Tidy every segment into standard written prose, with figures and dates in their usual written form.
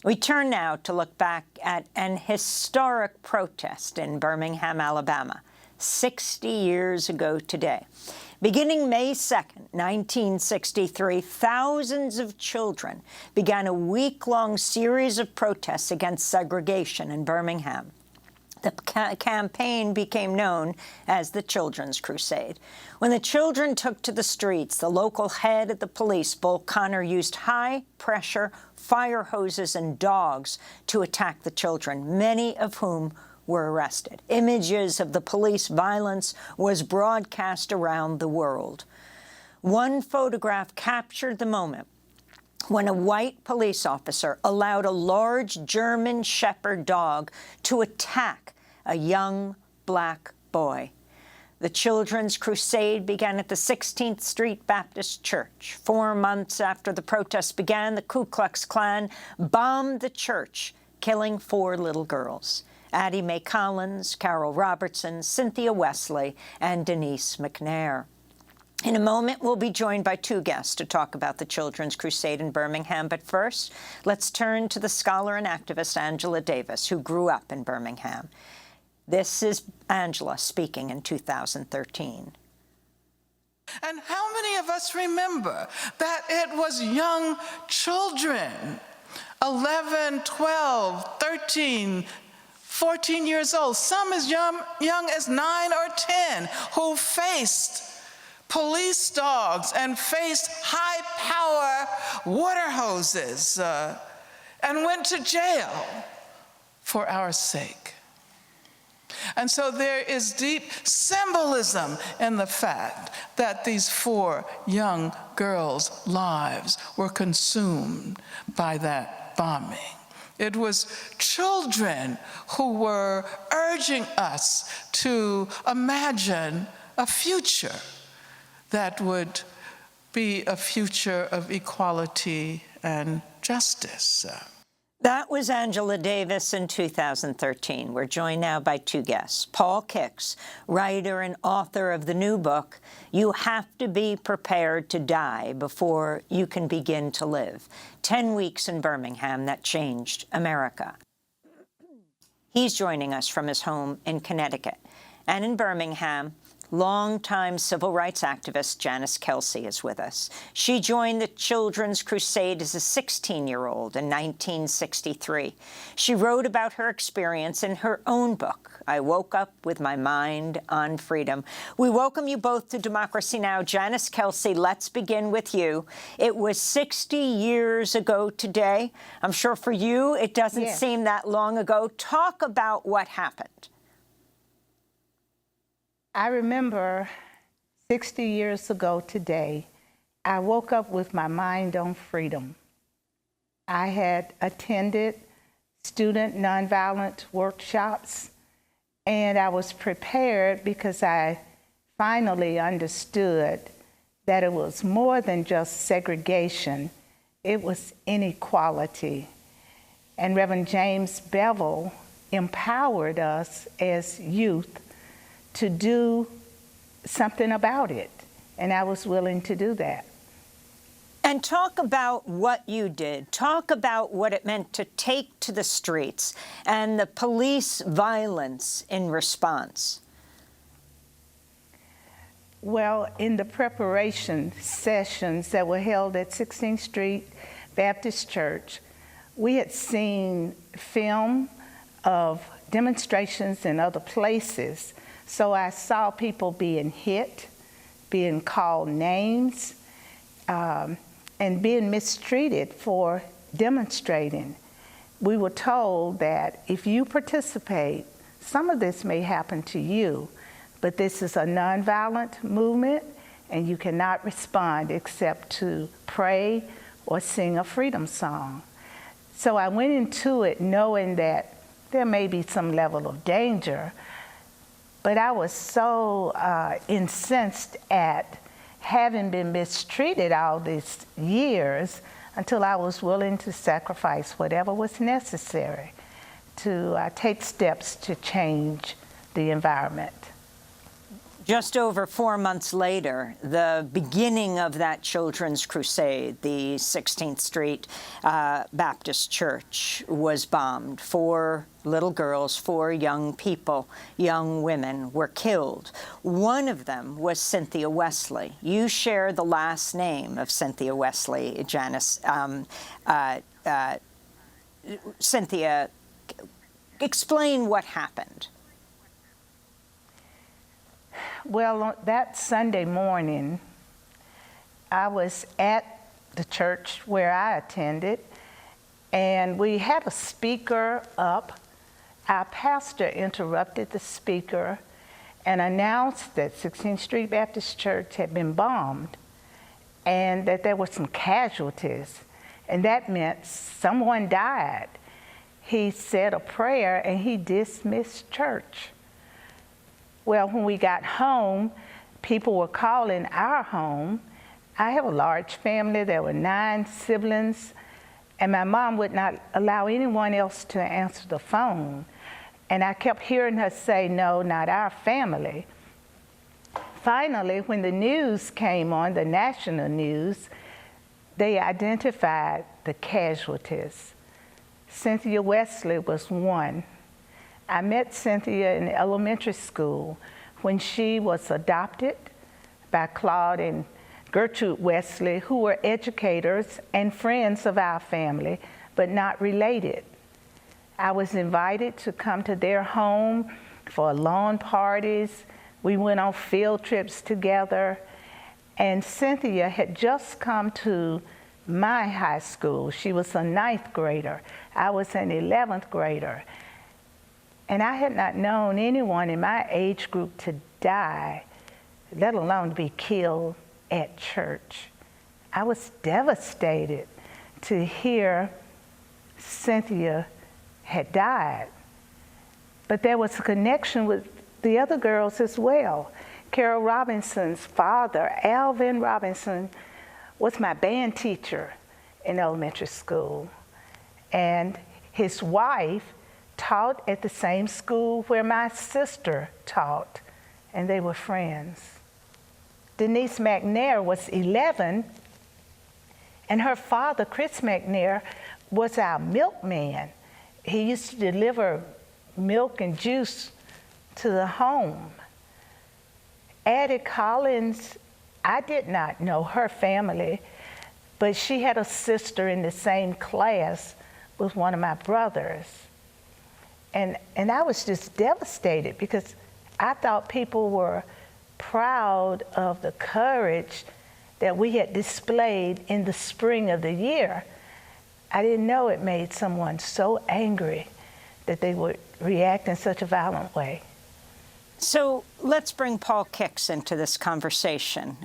We turn now to look back at an historic protest in Birmingham, Alabama, 60 years ago today. Beginning May 2nd, 1963, thousands of children began a week-long series of protests against segregation in Birmingham. The campaign became known as the Children's Crusade. When the children took to the streets, the local head of the police, Bull Connor, used high-pressure fire hoses and dogs to attack the children, many of whom were arrested. Images of the police violence was broadcast around the world. One photograph captured the moment when a white police officer allowed a large German Shepherd dog to attack a young black boy. The Children's Crusade began at the 16th Street Baptist Church. 4 months after the protests began, the Ku Klux Klan bombed the church, killing 4 little girls: Addie Mae Collins, Carole Robertson, Cynthia Wesley, and Denise McNair. In a moment, we'll be joined by 2 guests to talk about the Children's Crusade in Birmingham. But first, let's turn to the scholar and activist Angela Davis, who grew up in Birmingham. This is Angela speaking in 2013. And how many of us remember that it was young children, 11, 12, 13, 14 years old, some as young as 9 or 10, who faced police dogs and faced high-power water hoses and went to jail for our sake. And so there is deep symbolism in the fact that these 4 young girls' lives were consumed by that bombing. It was children who were urging us to imagine a future that would be a future of equality and justice. That was Angela Davis in 2013. We're joined now by 2 guests. Paul Kix, writer and author of the new book, You Have to Be Prepared to Die Before You Can Begin to Live. 10 weeks in Birmingham that changed America. He's joining us from his home in Connecticut. And in Birmingham, longtime civil rights activist Janice Kelsey is with us. She joined the Children's Crusade as a 16-year-old in 1963. She wrote about her experience in her own book, I Woke Up with My Mind on Freedom. We welcome you both to Democracy Now! Janice Kelsey, let's begin with you. It was 60 years ago today. I'm sure for you it doesn't seem that long ago. Talk about what happened. I remember 60 years ago today, I woke up with my mind on freedom. I had attended student nonviolent workshops, and I was prepared because I finally understood that it was more than just segregation, it was inequality. And Reverend James Bevel empowered us as youth to do something about it, and I was willing to do that. And talk about what you did. Talk about what it meant to take to the streets and the police violence in response. Well, in the preparation sessions that were held at 16th Street Baptist Church, we had seen film of demonstrations in other places. So I saw people being hit, being called names, and being mistreated for demonstrating. We were told that if you participate, some of this may happen to you, but this is a nonviolent movement, and you cannot respond except to pray or sing a freedom song. So I went into it knowing that there may be some level of danger, but I was so incensed at having been mistreated all these years until I was willing to sacrifice whatever was necessary to take steps to change the environment. Just over 4 months later, the beginning of that children's crusade, the 16th Street Baptist Church, was bombed. 4 little girls, 4 young people, young women were killed. One of them was Cynthia Wesley. You share the last name of Cynthia Wesley, Janice. Cynthia, explain what happened. Well, that Sunday morning, I was at the church where I attended, and we had a speaker up. Our pastor interrupted the speaker and announced that 16th Street Baptist Church had been bombed and that there were some casualties, and that meant someone died. He said a prayer and he dismissed church. Well, when we got home, people were calling our home. I have a large family. There were 9 siblings, and my mom would not allow anyone else to answer the phone. And I kept hearing her say, no, not our family. Finally, when the news came on, the national news, they identified the casualties. Cynthia Wesley was one. I met Cynthia in elementary school when she was adopted by Claude and Gertrude Wesley, who were educators and friends of our family, but not related. I was invited to come to their home for lawn parties. We went on field trips together, and Cynthia had just come to my high school. She was a 9th grader. I was an 11th grader. And I had not known anyone in my age group to die, let alone to be killed at church. I was devastated to hear Cynthia had died. But there was a connection with the other girls as well. Carole Robinson's father, Alvin Robinson, was my band teacher in elementary school. And his wife taught at the same school where my sister taught, and they were friends. Denise McNair was 11, and her father, Chris McNair, was our milkman. He used to deliver milk and juice to the home. Addie Collins, I did not know her family, but she had a sister in the same class with one of my brothers. And I was just devastated because I thought people were proud of the courage that we had displayed in the spring of the year. I didn't know it made someone so angry that they would react in such a violent way. So let's bring Paul Kix into this conversation,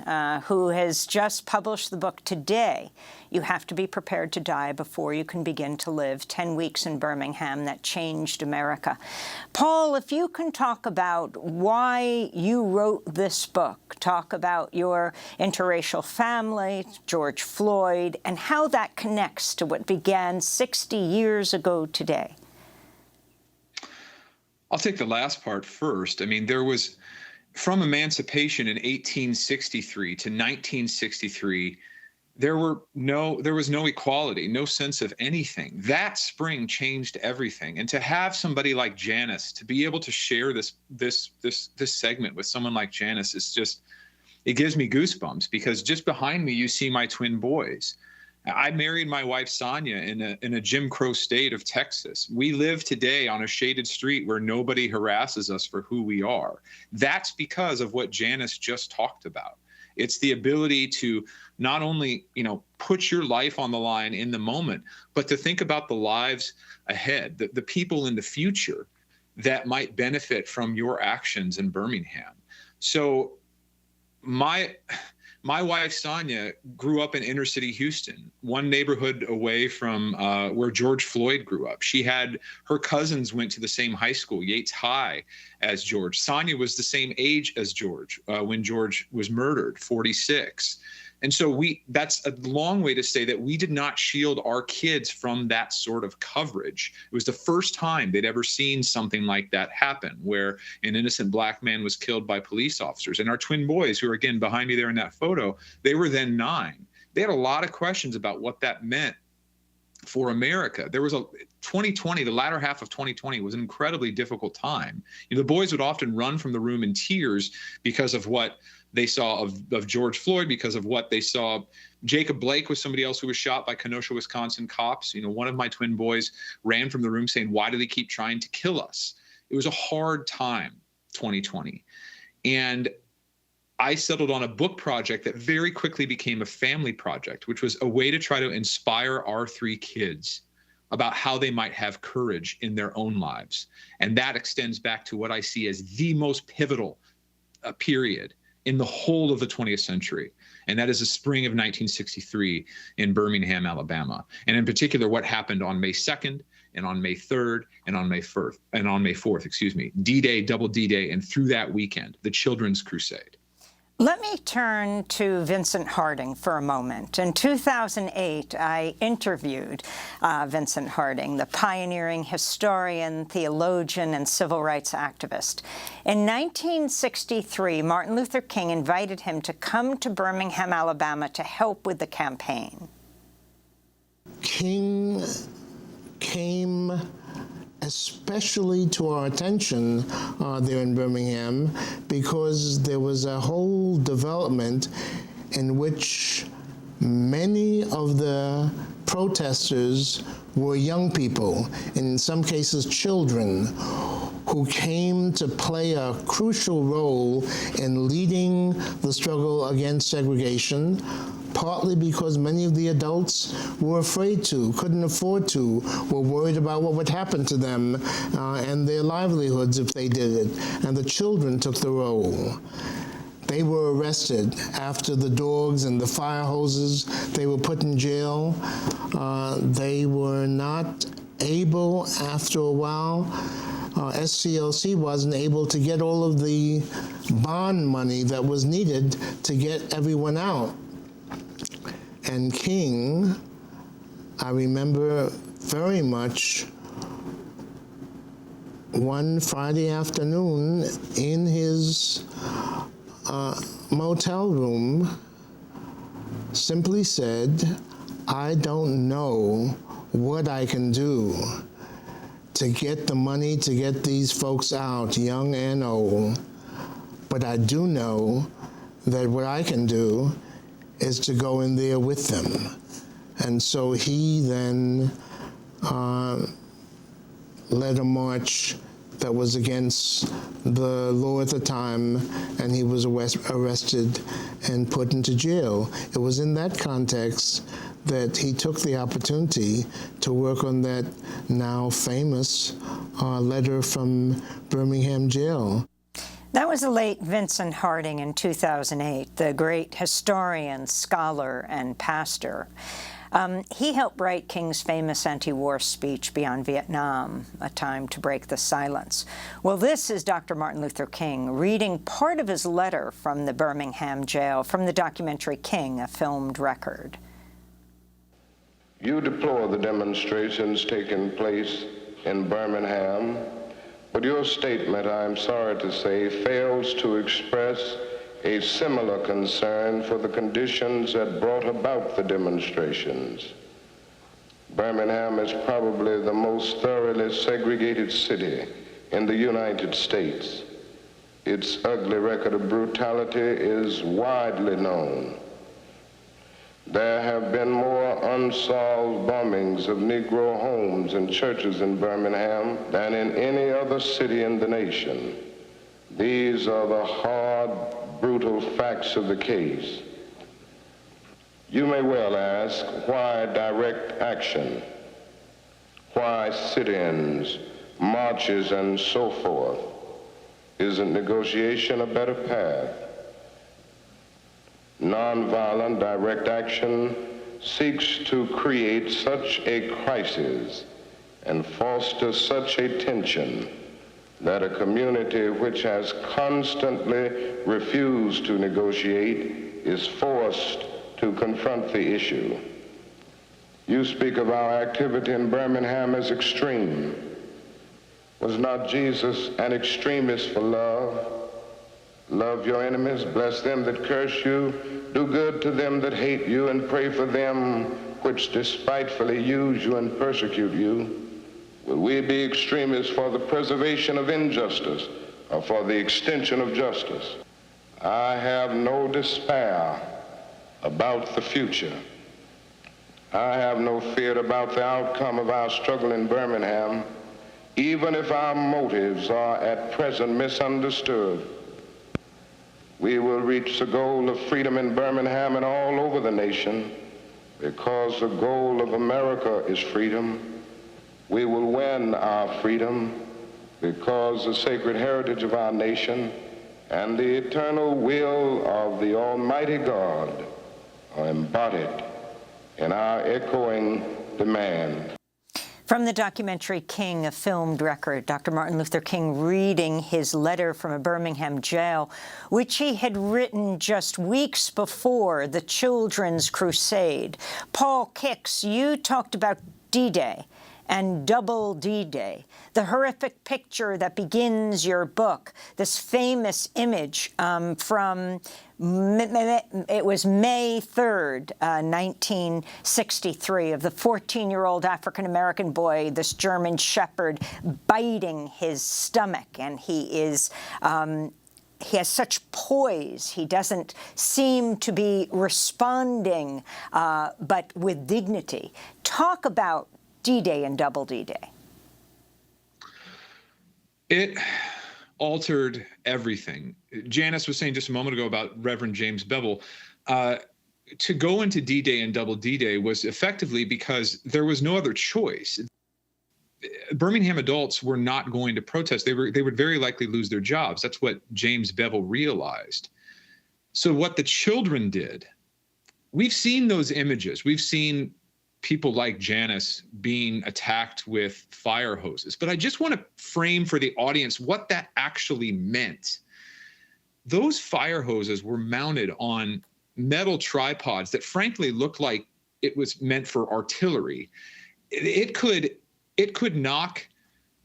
who has just published the book today, You Have to Be Prepared to Die Before You Can Begin to Live, 10 Weeks in Birmingham That Changed America. Paul, if you can talk about why you wrote this book, talk about your interracial family, George Floyd, and how that connects to what began 60 years ago today. I'll take the last part first. I mean, there was, from emancipation in 1863 to 1963, there was no equality, no sense of anything. That spring changed everything. And to have somebody like Janice, to be able to share this segment with someone like Janice is just, it gives me goosebumps, because just behind me, you see my twin boys. I married my wife, Sonia, in a Jim Crow state of Texas. We live today on a shaded street where nobody harasses us for who we are. That's because of what Janice just talked about. It's the ability to not only, put your life on the line in the moment, but to think about the lives ahead, the people in the future that might benefit from your actions in Birmingham. So my wife, Sonia, grew up in inner city Houston, one neighborhood away from where George Floyd grew up. Her cousins went to the same high school, Yates High, as George. Sonia was the same age as George when George was murdered, 46. And so that's a long way to say that we did not shield our kids from that sort of coverage. It was the first time they'd ever seen something like that happen, where an innocent Black man was killed by police officers. And our twin boys, who are again behind me there in that photo, they were then 9. They had a lot of questions about what that meant for America. There was 2020, the latter half of 2020 was an incredibly difficult time. The boys would often run from the room in tears because of what they saw of George Floyd, because of what they saw. Jacob Blake was somebody else who was shot by Kenosha, Wisconsin cops. One of my twin boys ran from the room saying, "Why do they keep trying to kill us?" It was a hard time, 2020. And I settled on a book project that very quickly became a family project, which was a way to try to inspire our 3 kids about how they might have courage in their own lives. And that extends back to what I see as the most pivotal period in the whole of the 20th century. And that is the spring of 1963 in Birmingham, Alabama. And in particular, what happened on May 2nd and on May 3rd and on May 4th, D-Day, double D-Day, and through that weekend, the Children's Crusade. Let me turn to Vincent Harding for a moment. In 2008, I interviewed Vincent Harding, the pioneering historian, theologian, and civil rights activist. In 1963, Martin Luther King invited him to come to Birmingham, Alabama to help with the campaign. King came especially to our attention there in Birmingham, because there was a whole development in which many of the protesters were young people, in some cases children, who came to play a crucial role in leading the struggle against segregation, partly because many of the adults were afraid to, couldn't afford to, were worried about what would happen to them and their livelihoods if they did it. And the children took the role. They were arrested after the dogs and the fire hoses. They were put in jail. They were not able, after a while, SCLC wasn't able to get all of the bond money that was needed to get everyone out. And King, I remember very much, one Friday afternoon in his motel room, simply said, "I don't know what I can do to get the money to get these folks out, young and old, but I do know that what I can do is to go in there with them." And so he then led a march that was against the law at the time, and he was arrested and put into jail. It was in that context that he took the opportunity to work on that now famous letter from Birmingham jail. That was the late Vincent Harding in 2008, the great historian, scholar, and pastor. He helped write King's famous anti-war speech, Beyond Vietnam, A Time to Break the Silence. Well, this is Dr. Martin Luther King reading part of his letter from the Birmingham jail from the documentary King, a filmed record. You deplore the demonstrations taking place in Birmingham, but your statement, I'm sorry to say, fails to express a similar concern for the conditions that brought about the demonstrations. Birmingham is probably the most thoroughly segregated city in the United States. Its ugly record of brutality is widely known. There have been more unsolved bombings of Negro homes and churches in Birmingham than in any other city in the nation. These are the hard, brutal facts of the case. You may well ask, why direct action? Why sit-ins, marches, and so forth? Isn't negotiation a better path? Nonviolent direct action seeks to create such a crisis and foster such a tension that a community which has constantly refused to negotiate is forced to confront the issue. You speak of our activity in Birmingham as extreme. Was not Jesus an extremist for love? Love your enemies, bless them that curse you, do good to them that hate you, and pray for them which despitefully use you and persecute you. Will we be extremists for the preservation of injustice or for the extension of justice? I have no despair about the future. I have no fear about the outcome of our struggle in Birmingham, even if our motives are at present misunderstood. We will reach the goal of freedom in Birmingham and all over the nation, because the goal of America is freedom. We will win our freedom because the sacred heritage of our nation and the eternal will of the Almighty God are embodied in our echoing demand. From the documentary King, a filmed record, Dr. Martin Luther King reading his letter from a Birmingham jail, which he had written just weeks before the Children's Crusade. Paul Kix, you talked about D-Day and Double D-Day, the horrific picture that begins your book, this famous image from it was May 3rd, 1963, of the 14-year-old African-American boy, this German Shepherd, biting his stomach, and he has such poise. He doesn't seem to be responding, but with dignity. Talk about D-Day and Double D-Day. It altered everything. Janice was saying just a moment ago about Reverend James Bevel. To go into D-Day and Double D-Day was effectively because there was no other choice. Birmingham adults were not going to protest. They would very likely lose their jobs. That's what James Bevel realized. So what the children did, we've seen those images. We've seen people like Janice being attacked with fire hoses. But I just want to frame for the audience what that actually meant. Those fire hoses were mounted on metal tripods that frankly looked like it was meant for artillery. It could knock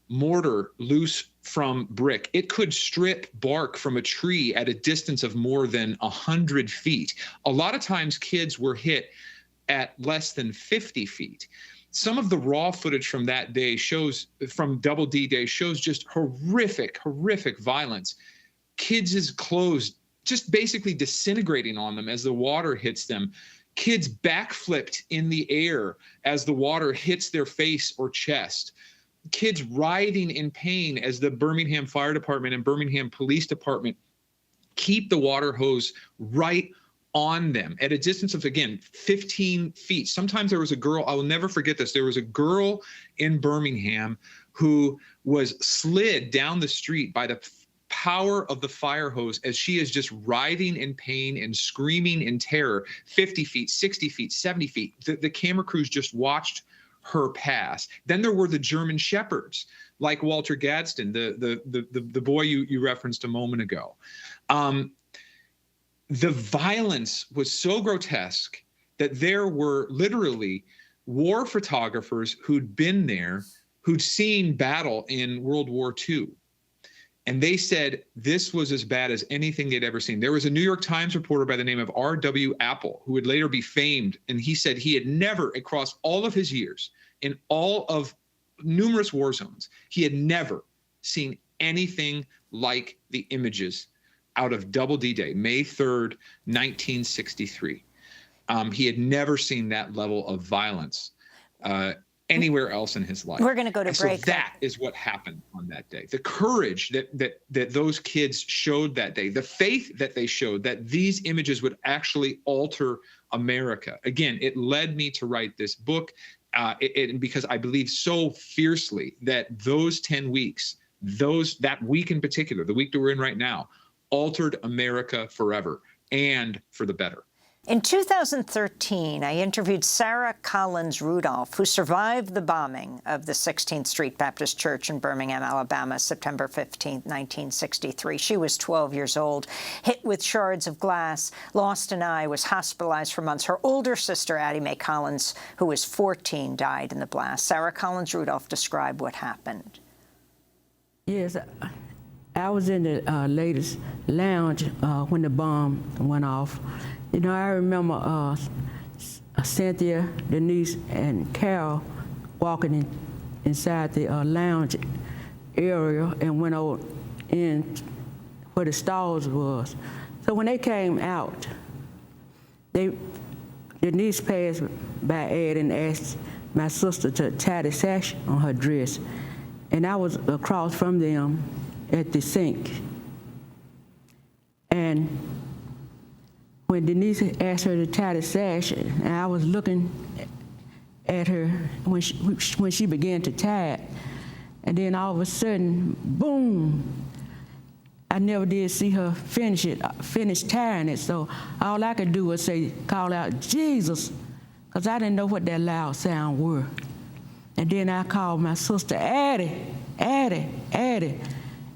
mortar loose from brick. It could strip bark from a tree at a distance of more than 100 feet. A lot of times kids were hit at less than 50 feet. Some of the raw footage from that day from Double D-Day shows just horrific violence. Kids' clothes just basically disintegrating on them as the water hits them. Kids backflipped in the air as the water hits their face or chest. Kids writhing in pain as the Birmingham Fire Department and Birmingham Police Department keep the water hose right on them at a distance of, again, 15 feet. Sometimes there was a girl, I will never forget this, there was a girl in Birmingham who was slid down the street by the power of the fire hose as she is just writhing in pain and screaming in terror, 50 feet, 60 feet, 70 feet. The camera crews just watched her pass. Then there were the German Shepherds, like Walter Gadsden, the boy you referenced a moment ago. The violence was so grotesque that there were literally war photographers who'd been there, who'd seen battle in World War II. And they said this was as bad as anything they'd ever seen. There was a New York Times reporter by the name of R.W. Apple, who would later be famed. And he said he had never, across all of his years, in all of numerous war zones, he had never seen anything like the images out of Double D-Day, May 3rd, 1963. He had never seen that level of violence anywhere else in his life. We're going to go to break. So that is what happened on that day. The courage that those kids showed that day, the faith that they showed that these images would actually alter America. Again, it led me to write this book because I believe so fiercely that those 10 weeks, that week in particular, the week that we're in right now, altered America forever and for the better. In 2013, I interviewed Sarah Collins Rudolph, who survived the bombing of the 16th Street Baptist Church in Birmingham, Alabama, September 15, 1963. She was 12 years old, hit with shards of glass, lost an eye, was hospitalized for months. Her older sister, Addie Mae Collins, who was 14, died in the blast. Sarah Collins Rudolph described what happened. Yes, I was in the latest lounge when the bomb went off. You know, I remember Cynthia, Denise, and Carole walking inside the lounge area and went over in where the stalls was. So when they came out, Denise passed by Ed and asked my sister to tie the sash on her dress. And I was across from them at the sink. And when Denise asked her to tie the sash, and I was looking at her when she began to tie it, and then all of a sudden, boom! I never did see her finish tying it. So all I could do was call out Jesus, because I didn't know what that loud sound were. And then I called my sister, Addie, Addie, Addie,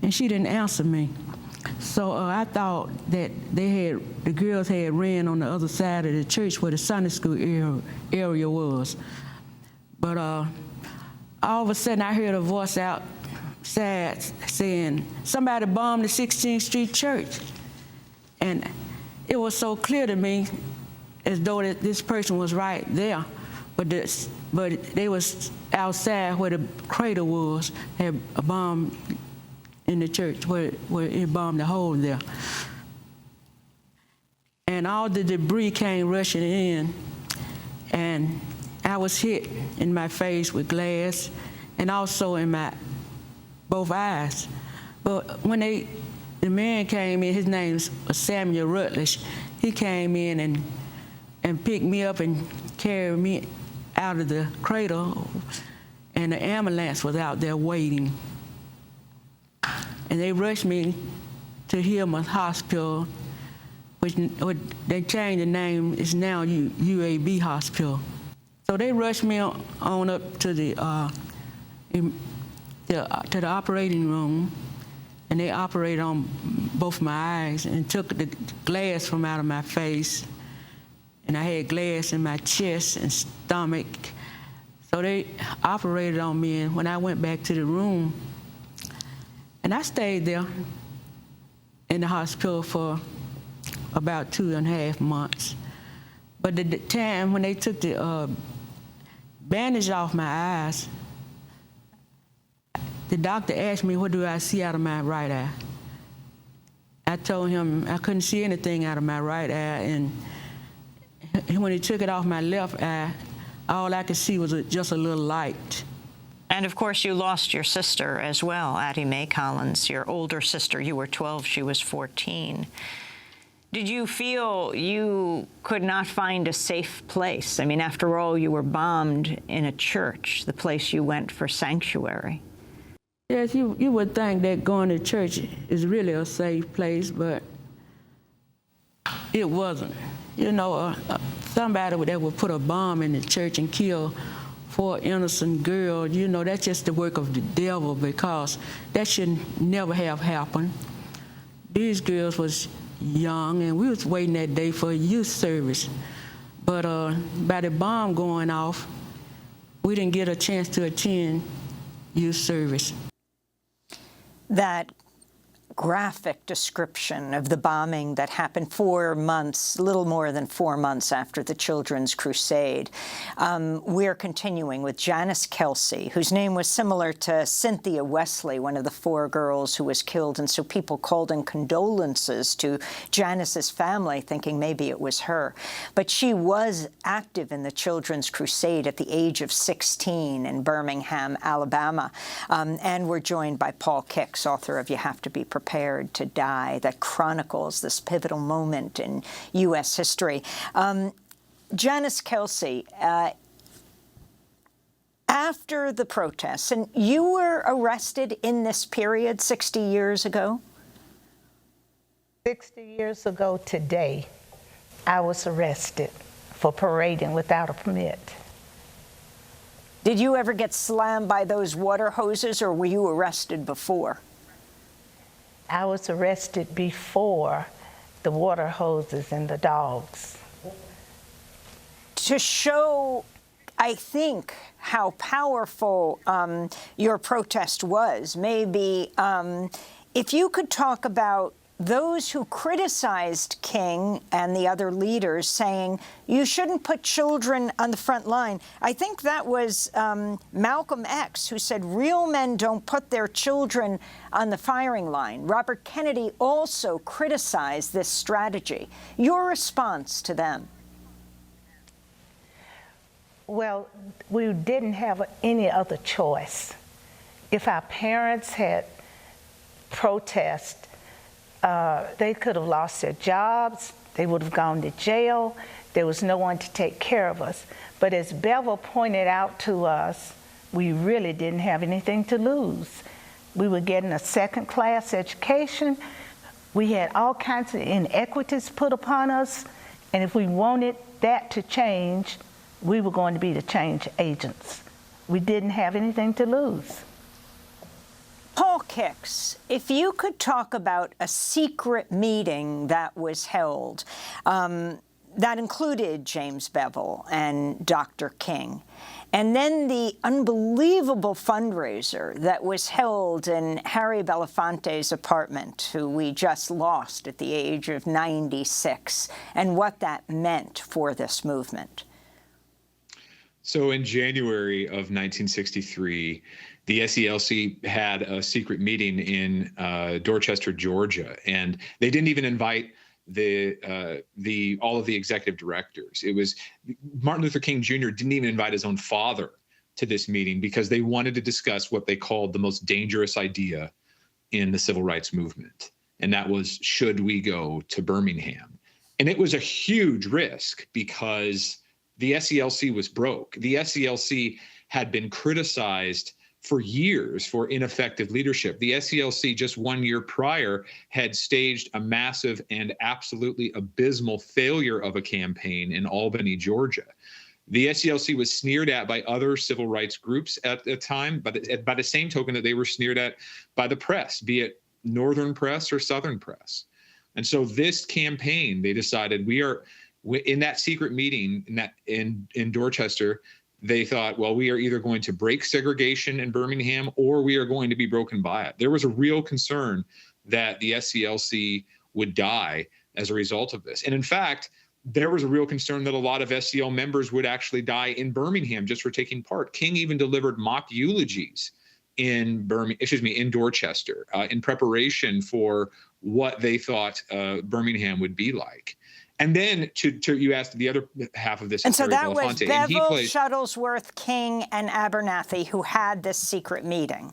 and she didn't answer me. So I thought that the girls had ran on the other side of the church where the Sunday school area was. But all of a sudden I heard a voice outside saying, somebody bombed the 16th Street Church. And it was so clear to me as though that this person was right there. But they was outside where the crater was, had a bomb in the church where it bombed the hole there. And all the debris came rushing in, and I was hit in my face with glass and also in my both eyes. But when the man came in, his name was Samuel Rutledge, he came in and picked me up and carried me out of the crater, and the ambulance was out there waiting. And they rushed me to Hillman Hospital, which they changed the name, it's now UAB Hospital. So they rushed me on up to the operating room, and they operated on both my eyes and took the glass from out of my face. And I had glass in my chest and stomach. So they operated on me, and when I went back to the room, and I stayed there in the hospital for about 2.5 months. But the time when they took the bandage off my eyes, the doctor asked me, what do I see out of my right eye? I told him I couldn't see anything out of my right eye, and when he took it off my left eye, all I could see was just a little light. And of course, you lost your sister as well, Addie Mae Collins, your older sister. You were 12, she was 14. Did you feel you could not find a safe place? I mean, after all, you were bombed in a church, the place you went for sanctuary. Yes, you would think that going to church is really a safe place, but it wasn't. You know, somebody that would put a bomb in the church and kill 4 innocent girls, you know, that's just the work of the devil, because that should never have happened. These girls was young, and we was waiting that day for a youth service. But by the bomb going off, we didn't get a chance to attend youth service. That graphic description of the bombing that happened 4 months, little more than 4 months after the Children's Crusade. We're continuing with Janice Kelsey, whose name was similar to Cynthia Wesley, one of the 4 girls who was killed, and so people called in condolences to Janice's family, thinking maybe it was her. But she was active in the Children's Crusade at the age of 16 in Birmingham, Alabama. And we're joined by Paul Kix, author of You Have to Be Prepared to Die, that chronicles this pivotal moment in U.S. history. Janice Kelsey, after the protests, and you were arrested in this period 60 years ago? 60 years ago today, I was arrested for parading without a permit. Did you ever get slammed by those water hoses, or were you arrested before? I was arrested before the water hoses and the dogs. To show, I think, how powerful your protest was, maybe if you could talk about those who criticized King and the other leaders, saying you shouldn't put children on the front line. I think that was Malcolm X who said real men don't put their children on the firing line. Robert Kennedy also criticized this strategy. Your response to them? Well, we didn't have any other choice. If our parents had protested, they could have lost their jobs, they would have gone to jail, there was no one to take care of us. But as Bevel pointed out to us, we really didn't have anything to lose. We were getting a second-class education, we had all kinds of inequities put upon us, and if we wanted that to change, we were going to be the change agents. We didn't have anything to lose. Paul Kix, if you could talk about a secret meeting that was held that included James Bevel and Dr. King, and then the unbelievable fundraiser that was held in Harry Belafonte's apartment, who we just lost at the age of 96, and what that meant for this movement. So in January of 1963, the SELC had a secret meeting in Dorchester, Georgia, and they didn't even invite all of the executive directors. It was Martin Luther King Jr. didn't even invite his own father to this meeting because they wanted to discuss what they called the most dangerous idea in the civil rights movement, and that was, should we go to Birmingham? And it was a huge risk because the SELC was broke. The SELC had been criticized for years for ineffective leadership. The SELC just 1 year prior had staged a massive and absolutely abysmal failure of a campaign in Albany, Georgia. The SELC was sneered at by other civil rights groups at the time, but by the same token that they were sneered at by the press, be it Northern press or Southern press. And so this campaign, they decided in that secret meeting in Dorchester, they thought, well, we are either going to break segregation in Birmingham or we are going to be broken by it. There was a real concern that the SCLC would die as a result of this. And in fact, there was a real concern that a lot of SCL members would actually die in Birmingham just for taking part. King even delivered mock eulogies in Dorchester in preparation for what they thought Birmingham would be like. And then you asked the other half of this. And so that was Bevel, Shuttlesworth, King, and Abernathy who had this secret meeting.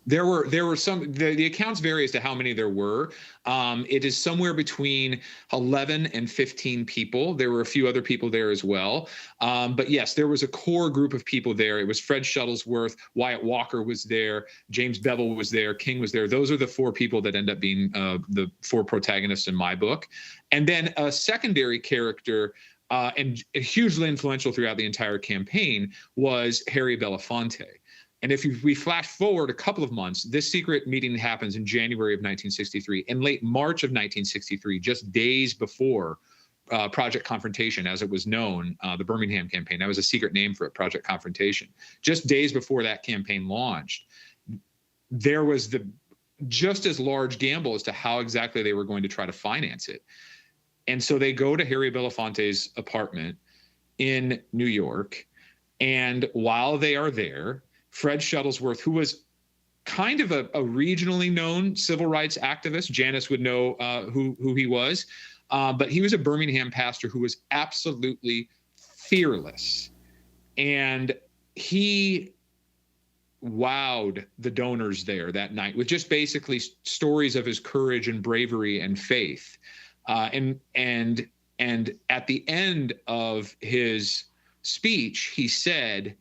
There were some, the accounts vary as to how many there were. It is somewhere between 11 and 15 people. There were a few other people there as well. But yes, there was a core group of people there. It was Fred Shuttlesworth, Wyatt Walker was there, James Bevel was there, King was there. Those are the four people that end up being the four protagonists in my book. And then a secondary character and hugely influential throughout the entire campaign was Harry Belafonte. And if we flash forward a couple of months, this secret meeting happens in January of 1963. In late March of 1963, just days before Project Confrontation, as it was known, the Birmingham campaign, that was a secret name for it, Project Confrontation. Just days before that campaign launched, there was just as large gamble as to how exactly they were going to try to finance it. And so they go to Harry Belafonte's apartment in New York. And while they are there, Fred Shuttlesworth, who was kind of a regionally known civil rights activist, Janice would know who he was, but he was a Birmingham pastor who was absolutely fearless. And he wowed the donors there that night with just basically stories of his courage and bravery and faith. And at the end of his speech, he said,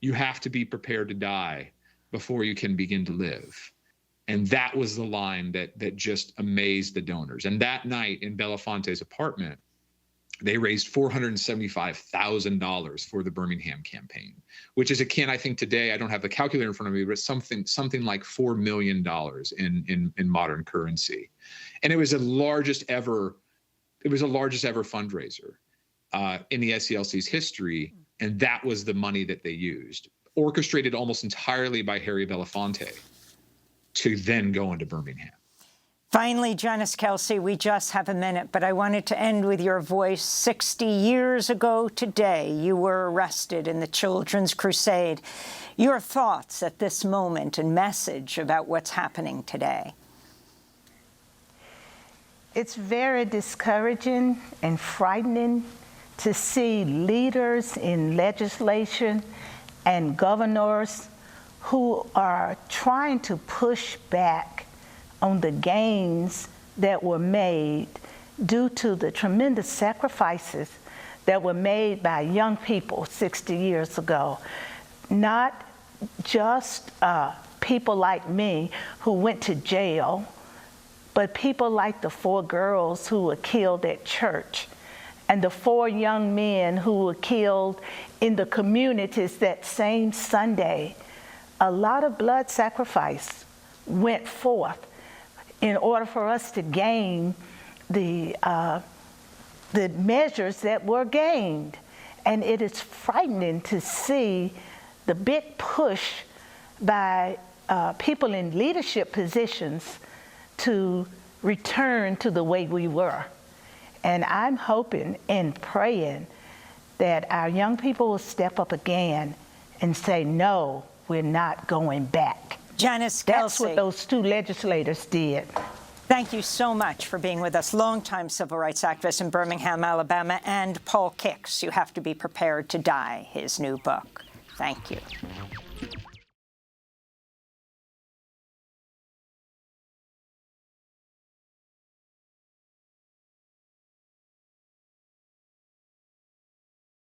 "You have to be prepared to die before you can begin to live." And that was the line that just amazed the donors. And that night in Belafonte's apartment, They raised $475,000 for the Birmingham campaign, which is akin, I think today, I don't have the calculator in front of me, but something like $4 million in modern currency. And it was the largest ever fundraiser in the SCLC's history. And that was the money that they used, orchestrated almost entirely by Harry Belafonte, to then go into Birmingham. Finally, Janice Kelsey, we just have a minute, but I wanted to end with your voice. 60 years ago today, you were arrested in the Children's Crusade. Your thoughts at this moment and message about what's happening today? It's very discouraging and frightening to see leaders in legislation and governors who are trying to push back on the gains that were made due to the tremendous sacrifices that were made by young people 60 years ago. Not just people like me who went to jail, but people like the 4 girls who were killed at church and the 4 young men who were killed in the communities that same Sunday. A lot of blood sacrifice went forth in order for us to gain the measures that were gained. And it is frightening to see the big push by people in leadership positions to return to the way we were. And I'm hoping and praying that our young people will step up again and say, no, we're not going back. Janice Kelsey. That's what those 2 legislators did. Thank you so much for being with us. Longtime civil rights activist in Birmingham, Alabama, and Paul Kix, You Have to Be Prepared to Die, his new book. Thank you.